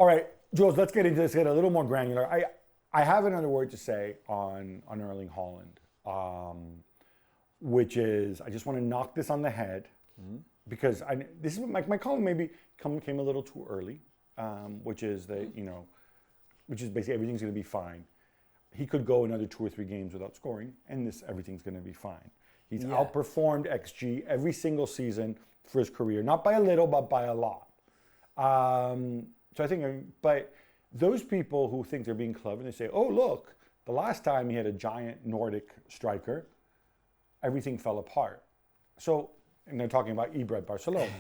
All right, Jules, let's get into this, get a little more granular. I have another word to say on Erling Haaland, which is, I just want to knock this on the head, because this is my column maybe came a little too early, which is that, which is basically everything's going to be fine. He could go another 2 or 3 games without scoring, and everything's going to be fine. He's outperformed XG every single season for his career, not by a little, but by a lot. So I think, but those people who think they're being clever, they say, oh, look, the last time he had a giant Nordic striker, everything fell apart. So, and they're talking about Ibra at Barcelona.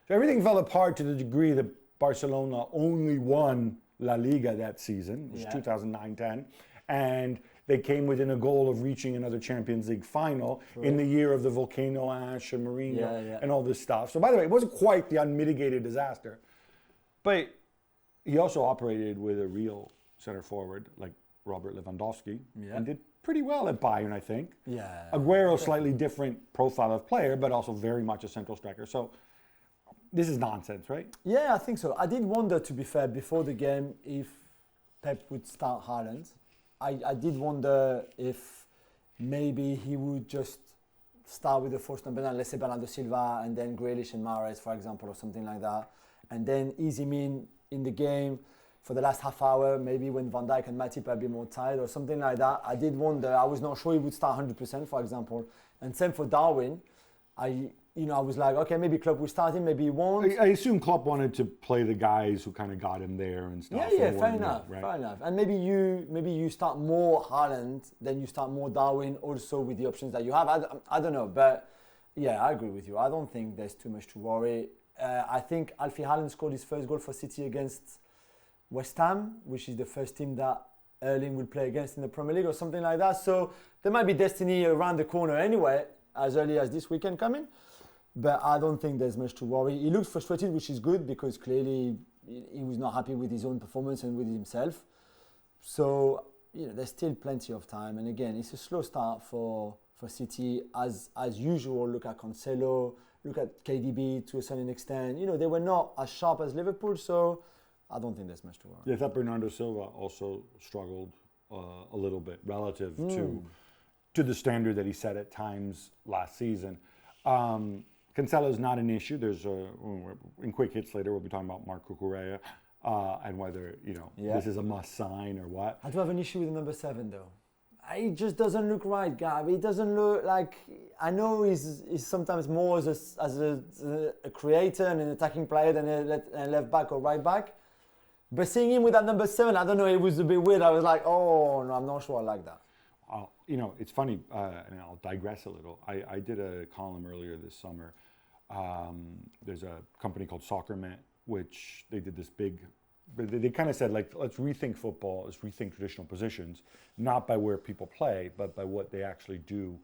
So everything fell apart to the degree that Barcelona only won La Liga that season, which was 2009-10, and they came within a goal of reaching another Champions League final in the year of the volcano ash and Mourinho and all this stuff. So by the way, it wasn't quite the unmitigated disaster, but he also operated with a real center forward like Robert Lewandowski and did pretty well at Bayern, I think. Aguero, slightly different profile of player, but also very much a central striker. So this is nonsense, right? Yeah, I think so. I did wonder, to be fair, before the game, if Pep would start Haaland. I did wonder if maybe he would just start with the first number 9, let's say Bernardo Silva, and then Grealish and Mahrez, for example, or something like that, and then ease him in the game for the last half hour, maybe when Van Dijk and Matip are a bit more tired or something like that. I did wonder. I was not sure he would start 100%, for example. And same for Darwin. I was like, okay, maybe Klopp will start him, maybe he won't. I assume Klopp wanted to play the guys who kind of got him there and stuff. Yeah, fair enough. And maybe you start more Haaland, then you start more Darwin, also with the options that you have. I don't know, but yeah, I agree with you. I don't think there's too much to worry. I think Alfie Haaland scored his first goal for City against West Ham, which is the first team that Erling will play against in the Premier League or something like that. So there might be destiny around the corner anyway, as early as this weekend coming. But I don't think there's much to worry. He looked frustrated, which is good, because clearly he was not happy with his own performance and with himself. So, there's still plenty of time. And again, it's a slow start for City. As usual, look at Cancelo, look at KDB to a certain extent. They were not as sharp as Liverpool, so I don't think there's much to worry. Yeah, I thought Bernardo Silva also struggled a little bit relative to the standard that he set at times last season. Cancelo is not an issue. There's in quick hits later we'll be talking about Marco Correa and whether this is a must sign or what. I do have an issue with the number 7 though. He just doesn't look right, Gab. He doesn't look like. I know he's sometimes more as a creator and an attacking player than a left back or right back. But seeing him with that number 7, I don't know. It was a bit weird. I was like, oh no, I'm not sure I like that. It's funny, and I'll digress a little. I did a column earlier this summer. There's a company called SoccerMet, which they did this big, they kind of said, like, let's rethink football, let's rethink traditional positions, not by where people play, but by what they actually do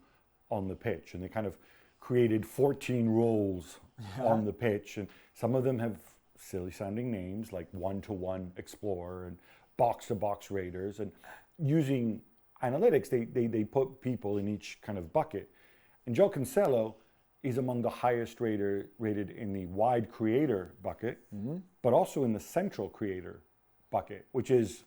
on the pitch. And they kind of created 14 roles on the pitch. And some of them have silly sounding names like one-to-one explorer and box-to-box raiders. And using analytics, they put people in each kind of bucket. And Joe Cancelo is among the highest rated in the wide creator bucket, but also in the central creator bucket, which is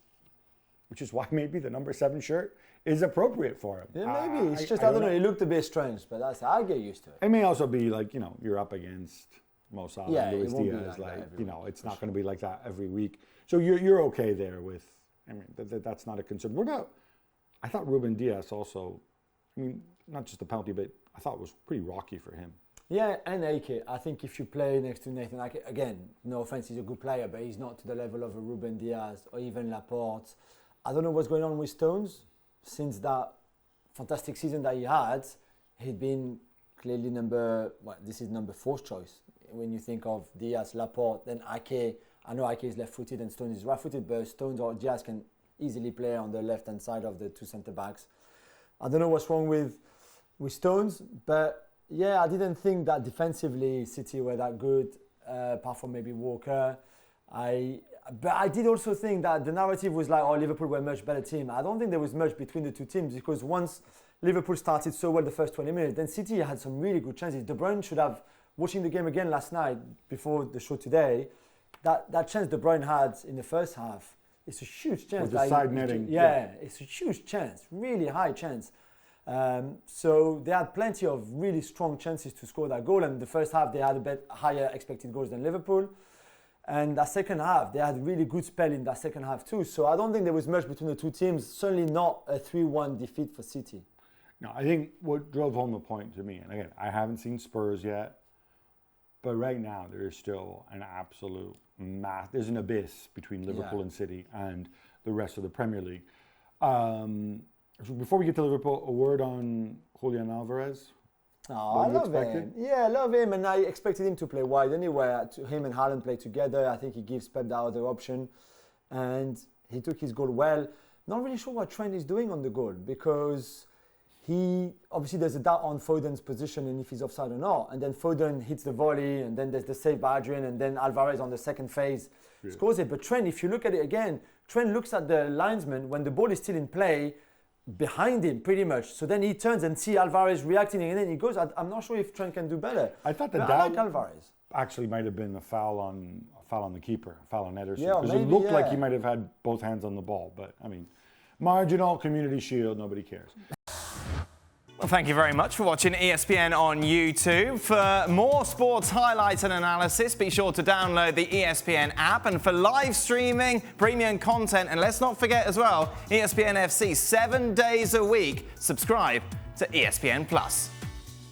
why maybe the number 7 shirt is appropriate for him. Yeah, maybe. It's I don't know. It looked a bit strange, but I'll get used to it. It may also be like, you're up against Mo Salah, Luis Diaz. It's not going to be like that every week. So you're okay there with, that's not a concern. What about, I thought Ruben Diaz also, not just the penalty, but I thought it was pretty rocky for him. Yeah, and Ake. I think if you play next to Nathan Ake, again, no offense, he's a good player, but he's not to the level of a Ruben Diaz or even Laporte. I don't know what's going on with Stones. Since that fantastic season that he had, he'd been clearly number 4th choice. When you think of Diaz, Laporte, then Ake. I know Ake is left-footed and Stones is right-footed, but Stones or Diaz can easily play on the left-hand side of the 2 centre-backs. I don't know what's wrong with Stones, but yeah, I didn't think that defensively City were that good, apart from maybe Walker. But I did also think that the narrative was like, Liverpool were a much better team. I don't think there was much between the two teams, because once Liverpool started so well the first 20 minutes, then City had some really good chances. De Bruyne should have, watching the game again last night before the show today, that chance De Bruyne had in the first half, it's a huge chance. With the side netting. Yeah, it's a huge chance, really high chance. So they had plenty of really strong chances to score that goal. And the first half, they had a bit higher expected goals than Liverpool. And that second half, they had a really good spell in that second half too. So I don't think there was much between the two teams. Certainly not a 3-1 defeat for City. No, I think what drove home the point to me, and again, I haven't seen Spurs yet, but right now there is still an absolute there's an abyss between Liverpool and City and the rest of the Premier League. Before we get to Liverpool, a word on Julien Álvarez. Oh, I love him. Yeah, I love him, and I expected him to play wide anyway. Him and Haaland play together. I think he gives Pep the other option, and he took his goal well. Not really sure what Trent is doing on the goal, because he obviously there's a doubt on Foden's position and if he's offside or not. And then Foden hits the volley, and then there's the save by Adrian, and then Alvarez on the second phase scores it. But Trent, if you look at it again, Trent looks at the linesman when the ball is still in play, behind him pretty much. So then he turns and see Alvarez reacting, and then he goes. I'm not sure if Trent can do better. I thought that Alvarez actually might have been a foul on the keeper, a foul on Ederson, Yeah, because it looked like he might have had both hands on the ball. But I mean, marginal, community shield, nobody cares. Well, thank you very much for watching ESPN on YouTube. For more sports highlights and analysis, be sure to download the ESPN app. And for live streaming, premium content, and let's not forget as well, ESPN FC 7 days a week. Subscribe to ESPN Plus.